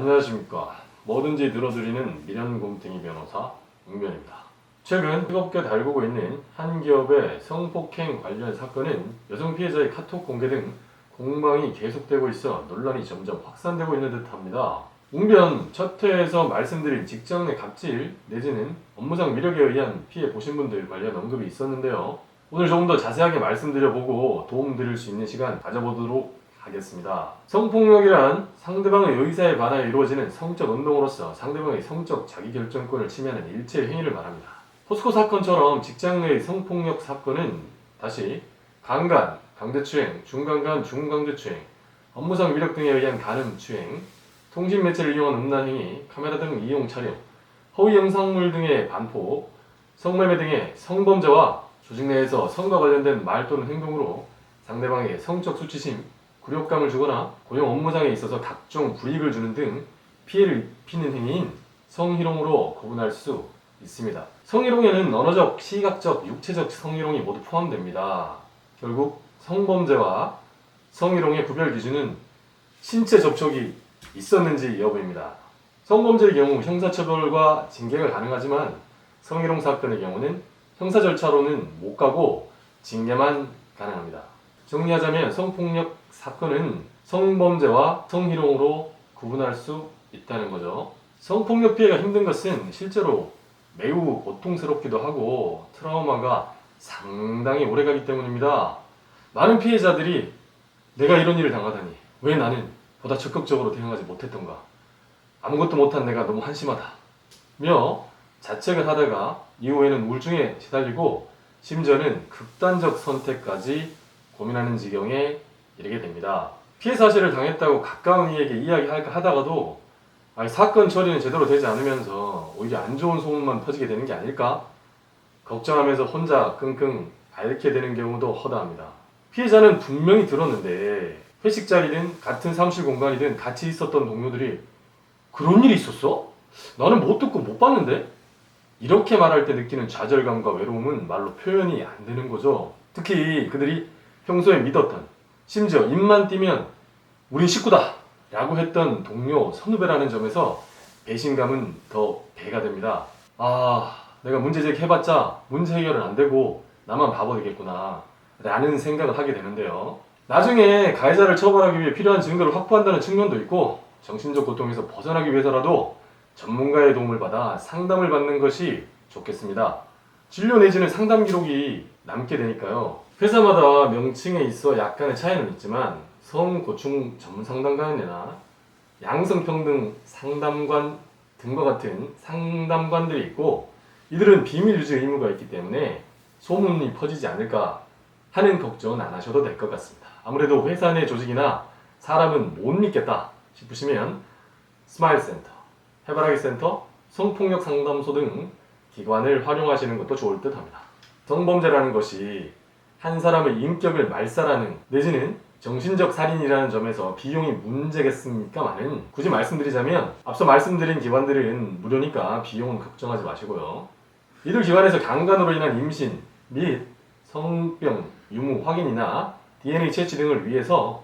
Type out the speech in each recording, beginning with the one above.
안녕하십니까. 뭐든지 들어드리는 미련곰탱이 변호사 웅변입니다. 최근 뜨겁게 달구고 있는 한 기업의 성폭행 관련 사건은 여성 피해자의 카톡 공개 등 공방이 계속되고 있어 논란이 점점 확산되고 있는 듯합니다. 웅변 첫 회에서 말씀드린 직장 내 갑질 내지는 업무상 위력에 의한 피해 보신 분들 관련 언급이 있었는데요. 오늘 조금 더 자세하게 말씀드려보고 도움드릴 수 있는 시간 가져보도록 하겠습니다. 성폭력이란 상대방의 의사에 반하여 이루어지는 성적 운동으로서 상대방의 성적 자기결정권을 침해하는 일체의 행위를 말합니다. 포스코 사건처럼 직장 내의 성폭력 사건은 다시 강간, 강제추행, 중강간, 중강제추행, 업무상 위력 등에 의한 간음추행, 통신매체를 이용한 음란행위, 카메라 등 이용 촬영, 허위 영상물 등의 반포, 성매매 등의 성범죄와 조직 내에서 성과 관련된 말 또는 행동으로 상대방에게 성적 수치심, 굴욕감을 주거나 고용 업무상에 있어서 각종 불이익을 주는 등 피해를 입히는 행위인 성희롱으로 구분할 수 있습니다. 성희롱에는 언어적, 시각적, 육체적 성희롱이 모두 포함됩니다. 결국 성범죄와 성희롱의 구별 기준은 신체 접촉이 있었는지 여부입니다. 성범죄의 경우 형사처벌과 징계가 가능하지만 성희롱 사건의 경우는 형사 절차로는 못 가고 징계만 가능합니다. 정리하자면 성폭력 사건은 성범죄와 성희롱으로 구분할 수 있다는 거죠. 성폭력 피해가 힘든 것은 실제로 매우 고통스럽기도 하고 트라우마가 상당히 오래가기 때문입니다. 많은 피해자들이 내가 이런 일을 당하다니 왜 나는 보다 적극적으로 대응하지 못했던가, 아무것도 못한 내가 너무 한심하다 며 자책을 하다가 이후에는 우울증에 시달리고 심지어는 극단적 선택까지 고민하는 지경에 이르게 됩니다. 피해 사실을 당했다고 가까운 이에게 이야기할까 하다가도 사건 처리는 제대로 되지 않으면서 오히려 안 좋은 소문만 퍼지게 되는 게 아닐까 걱정하면서 혼자 끙끙 앓게 되는 경우도 허다합니다. 피해자는 분명히 들었는데 회식 자리든 같은 사무실 공간이든 같이 있었던 동료들이 그런 일이 있었어? 나는 못 듣고 못 봤는데? 이렇게 말할 때 느끼는 좌절감과 외로움은 말로 표현이 안 되는 거죠. 특히 그들이 평소에 믿었던, 심지어 입만 띄면 우린 식구다 라고 했던 동료, 선후배라는 점에서 배신감은 더 배가 됩니다. 내가 문제 제기해봤자 문제 해결은 안 되고 나만 바보 되겠구나 라는 생각을 하게 되는데요. 나중에 가해자를 처벌하기 위해 필요한 증거를 확보한다는 측면도 있고 정신적 고통에서 벗어나기 위해서라도 전문가의 도움을 받아 상담을 받는 것이 좋겠습니다. 진료 내지는 상담 기록이 남게 되니까요. 회사마다 명칭에 있어 약간의 차이는 있지만 성고충 전문 상담가나 양성평등 상담관 등과 같은 상담관들이 있고 이들은 비밀 유지 의무가 있기 때문에 소문이 퍼지지 않을까 하는 걱정은 안 하셔도 될 것 같습니다. 아무래도 회사 내 조직이나 사람은 못 믿겠다 싶으시면 스마일센터, 해바라기 센터, 성폭력 상담소 등 기관을 활용하시는 것도 좋을 듯 합니다. 성범죄라는 것이 한 사람의 인격을 말살하는 내지는 정신적 살인이라는 점에서 비용이 문제겠습니까마는 굳이 말씀드리자면 앞서 말씀드린 기관들은 무료니까 비용은 걱정하지 마시고요. 이들 기관에서 강간으로 인한 임신 및 성병 유무 확인이나 DNA 채취 등을 위해서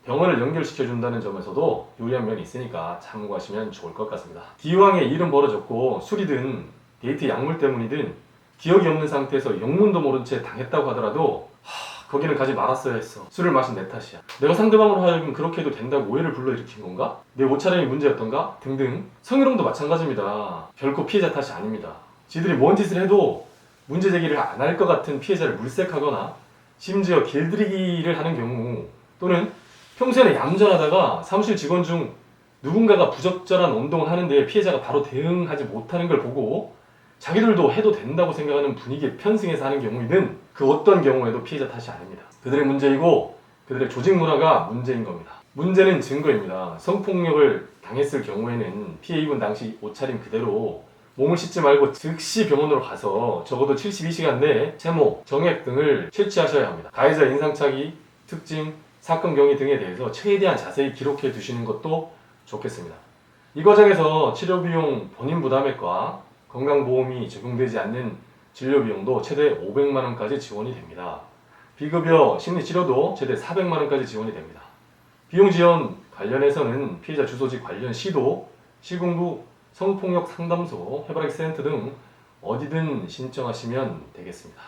병원을 연결시켜준다는 점에서도 유리한 면이 있으니까 참고하시면 좋을 것 같습니다. 기왕에 일은 벌어졌고 술이든 데이트 약물 때문이든 기억이 없는 상태에서 영문도 모른 채 당했다고 하더라도 거기는 가지 말았어야 했어. 술을 마신 내 탓이야. 내가 상대방으로 하여금 그렇게 해도 된다고 오해를 불러일으킨 건가? 내 옷차림이 문제였던가? 등등. 성희롱도 마찬가지입니다. 결코 피해자 탓이 아닙니다. 지들이 뭔 짓을 해도 문제 제기를 안 할 것 같은 피해자를 물색하거나 심지어 길들이기를 하는 경우 또는 평소에는 얌전하다가 사무실 직원 중 누군가가 부적절한 운동을 하는데 피해자가 바로 대응하지 못하는 걸 보고 자기들도 해도 된다고 생각하는 분위기에 편승해서 하는 경우이든 그 어떤 경우에도 피해자 탓이 아닙니다. 그들의 문제이고 그들의 조직 문화가 문제인 겁니다. 문제는 증거입니다. 성폭력을 당했을 경우에는 피해 입은 당시 옷차림 그대로 몸을 씻지 말고 즉시 병원으로 가서 적어도 72시간 내에 채모, 정액 등을 채취하셔야 합니다. 가해자 인상착의, 특징, 사건 경위 등에 대해서 최대한 자세히 기록해 두시는 것도 좋겠습니다. 이 과정에서 치료비용 본인 부담액과 건강보험이 적용되지 않는 진료비용도 최대 500만원까지 지원이 됩니다. 비급여 심리치료도 최대 400만원까지 지원이 됩니다. 비용 지원 관련해서는 피해자 주소지 관련 시도, 시군구, 성폭력 상담소, 해바라기 센터 등 어디든 신청하시면 되겠습니다.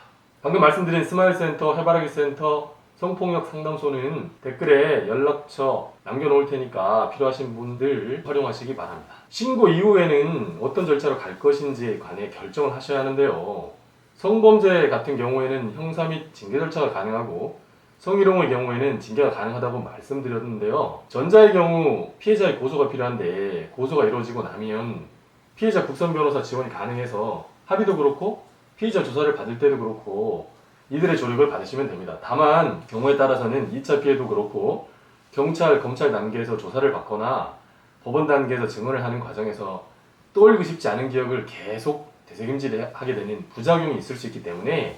방금 말씀드린 스마일센터, 해바라기 센터, 성폭력 상담소는 댓글에 연락처 남겨놓을 테니까 필요하신 분들 활용하시기 바랍니다. 신고 이후에는 어떤 절차로 갈 것인지에 관해 결정을 하셔야 하는데요. 성범죄 같은 경우에는 형사 및 징계 절차가 가능하고 성희롱의 경우에는 징계가 가능하다고 말씀드렸는데요. 전자의 경우 피해자의 고소가 필요한데 고소가 이루어지고 나면 피해자 국선 변호사 지원이 가능해서 합의도 그렇고 피해자 조사를 받을 때도 그렇고 이들의 조력을 받으시면 됩니다. 다만 경우에 따라서는 2차 피해도 그렇고 경찰, 검찰 단계에서 조사를 받거나 법원 단계에서 증언을 하는 과정에서 떠올리고 싶지 않은 기억을 계속 되새김질하게 되는 부작용이 있을 수 있기 때문에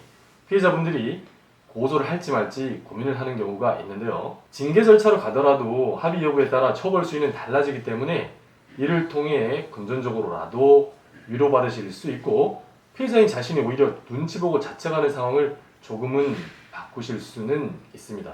피해자분들이 고소를 할지 말지 고민을 하는 경우가 있는데요. 징계 절차로 가더라도 합의 여부에 따라 처벌 수위는 달라지기 때문에 이를 통해 금전적으로라도 위로받으실 수 있고 피해자인 자신이 오히려 눈치 보고 자책하는 상황을 조금은 바꾸실 수는 있습니다.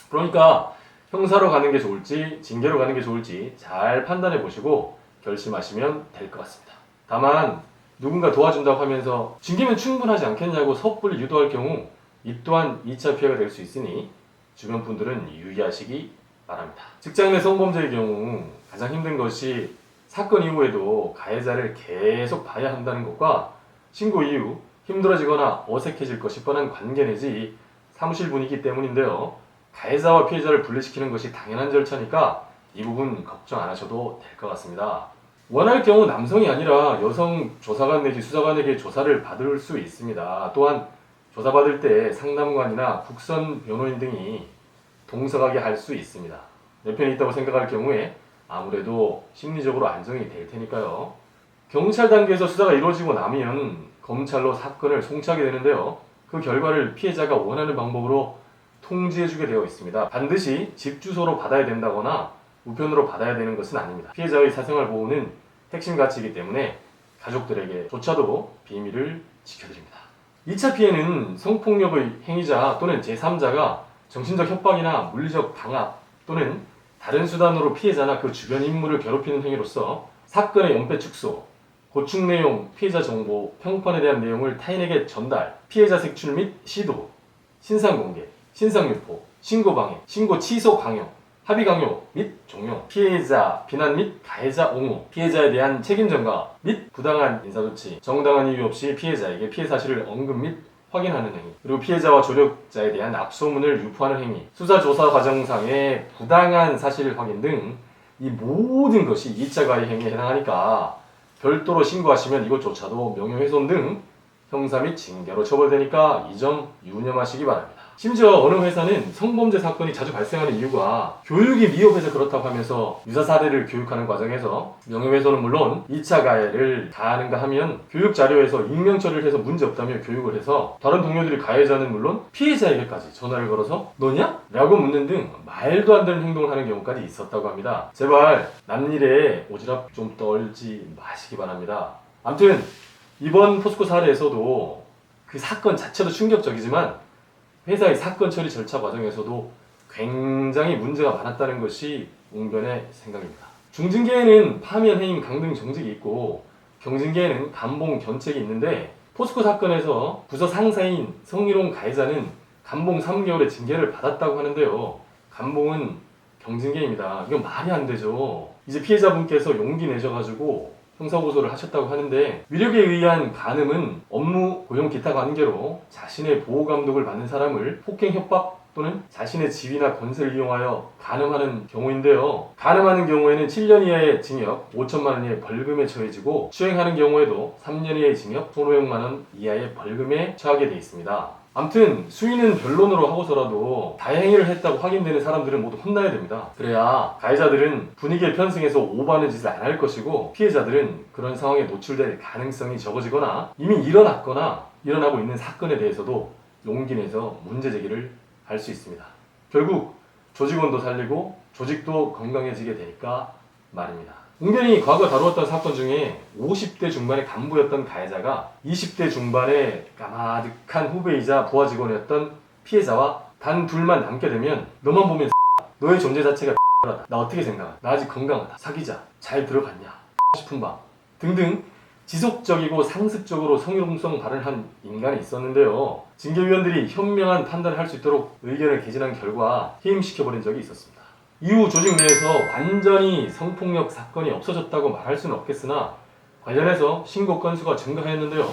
그러니까 형사로 가는 게 좋을지 징계로 가는 게 좋을지 잘 판단해 보시고 결심하시면 될 것 같습니다. 다만 누군가 도와준다고 하면서 징계면 충분하지 않겠냐고 섣불리 유도할 경우 이 또한 2차 피해가 될 수 있으니 주변 분들은 유의하시기 바랍니다. 직장 내 성범죄의 경우 가장 힘든 것이 사건 이후에도 가해자를 계속 봐야 한다는 것과 신고 이후 힘들어지거나 어색해질 것이 뻔한 관계 내지 사무실 분위기 때문인데요. 가해자와 피해자를 분리시키는 것이 당연한 절차니까 이 부분 걱정 안 하셔도 될 것 같습니다. 원할 경우 남성이 아니라 여성 조사관 내지 수사관에게 조사를 받을 수 있습니다. 또한 조사받을 때 상담관이나 국선 변호인 등이 동석하게 할 수 있습니다. 내 편에 있다고 생각할 경우에 아무래도 심리적으로 안정이 될 테니까요. 경찰 단계에서 수사가 이루어지고 나면 검찰로 사건을 송치하게 되는데요. 그 결과를 피해자가 원하는 방법으로 통지해주게 되어 있습니다. 반드시 집 주소로 받아야 된다거나 우편으로 받아야 되는 것은 아닙니다. 피해자의 사생활 보호는 핵심 가치이기 때문에 가족들에게조차도 비밀을 지켜드립니다. 2차 피해는 성폭력의 행위자 또는 제3자가 정신적 협박이나 물리적 강압 또는 다른 수단으로 피해자나 그 주변 인물을 괴롭히는 행위로서 사건의 연패 축소, 고충 내용, 피해자 정보, 평판에 대한 내용을 타인에게 전달, 피해자 색출 및 시도, 신상 공개, 신상 유포, 신고 방해, 신고 취소 강요, 합의 강요 및 종용, 피해자 비난 및 가해자 옹호, 피해자에 대한 책임 전가 및 부당한 인사조치, 정당한 이유 없이 피해자에게 피해 사실을 언급 및 확인하는 행위, 그리고 피해자와 조력자에 대한 압수문을 유포하는 행위, 수사 조사 과정상의 부당한 사실 확인 등 이 모든 것이 2차 가해 행위에 해당하니까 별도로 신고하시면 이것조차도 명예훼손 등 형사 및 징계로 처벌되니까 이 점 유념하시기 바랍니다. 심지어 어느 회사는 성범죄 사건이 자주 발생하는 이유가 교육이 미흡해서 그렇다고 하면서 유사 사례를 교육하는 과정에서 명예훼손은 물론 2차 가해를 가하는가 하면 교육 자료에서 익명 처리를 해서 문제 없다며 교육을 해서 다른 동료들이 가해자는 물론 피해자에게까지 전화를 걸어서 너냐? 라고 묻는 등 말도 안 되는 행동을 하는 경우까지 있었다고 합니다. 제발 남일에 오지랖 좀 떨지 마시기 바랍니다. 아무튼 이번 포스코 사례에서도 그 사건 자체도 충격적이지만 회사의 사건 처리 절차 과정에서도 굉장히 문제가 많았다는 것이 웅변의 생각입니다. 중징계에는 파면, 해임, 강등 정직이 있고 경징계에는 감봉, 견책이 있는데 포스코 사건에서 부서 상사인 성희롱 가해자는 감봉 3개월의 징계를 받았다고 하는데요. 감봉은 경징계입니다. 이건 말이 안 되죠. 이제 피해자분께서 용기 내셔가지고 형사고소를 하셨다고 하는데 위력에 의한 간음은 업무, 고용, 기타 관계로 자신의 보호감독을 받는 사람을 폭행, 협박 또는 자신의 지위나 권세를 이용하여 간음하는 경우인데요. 간음하는 경우에는 7년 이하의 징역, 5천만 원 이하의 벌금에 처해지고 추행하는 경우에도 3년 이하의 징역, 1,500만 원 이하의 벌금에 처하게 되어 있습니다. 아무튼 수위는 변론으로 하고서라도 다행히를 했다고 확인되는 사람들은 모두 혼나야 됩니다. 그래야 가해자들은 분위기에 편승해서 오버하는 짓을 안 할 것이고 피해자들은 그런 상황에 노출될 가능성이 적어지거나 이미 일어났거나 일어나고 있는 사건에 대해서도 용기 내서 문제 제기를 할 수 있습니다. 결국 조직원도 살리고 조직도 건강해지게 되니까 말입니다. 웅변이 과거 다루었던 사건 중에 50대 중반의 간부였던 가해자가 20대 중반의 까마득한 후배이자 부하 직원이었던 피해자와 단 둘만 남게 되면 너만 보면 너의 존재 자체가 나 어떻게 생각하냐, 나 아직 건강하다, 사귀자, 잘 들어갔냐 싶은 밤 등등 지속적이고 상습적으로 성희롱성 발언을 한 인간이 있었는데요. 징계위원들이 현명한 판단을 할 수 있도록 의견을 개진한 결과 해임시켜버린 적이 있었습니다. 이후 조직 내에서 완전히 성폭력 사건이 없어졌다고 말할 수는 없겠으나 관련해서 신고 건수가 증가하였는데요.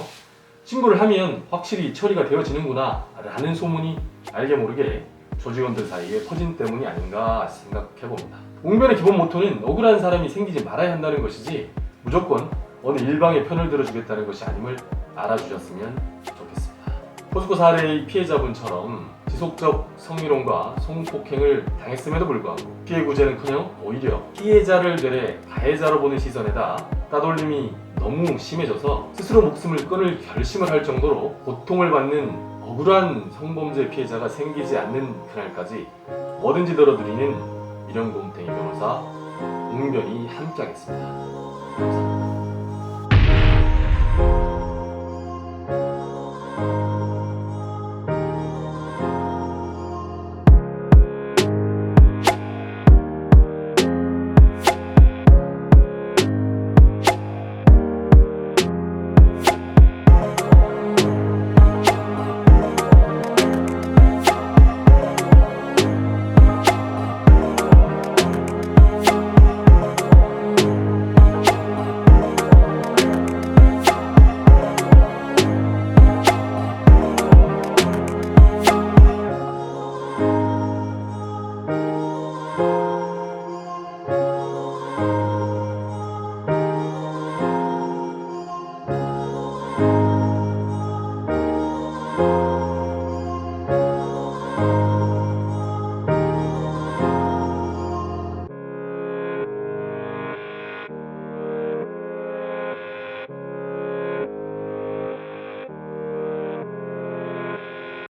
신고를 하면 확실히 처리가 되어지는구나 라는 소문이 알게 모르게 조직원들 사이에 퍼진 때문이 아닌가 생각해봅니다. 웅변의 기본 모토는 억울한 사람이 생기지 말아야 한다는 것이지 무조건 어느 일방의 편을 들어주겠다는 것이 아님을 알아주셨으면 좋겠습니다. 포스코 사례의 피해자분처럼 지속적 성희롱과 성폭행을 당했음에도 불구하고 피해 구제는커녕 오히려 피해자를 되레 가해자로 보는 시선에다 따돌림이 너무 심해져서 스스로 목숨을 끊을 결심을 할 정도로 고통을 받는 억울한 성범죄 피해자가 생기지 않는 그날까지 뭐든지 들어드리는 미련곰탱이 변호사 웅변이 함께하겠습니다. 감사합니다.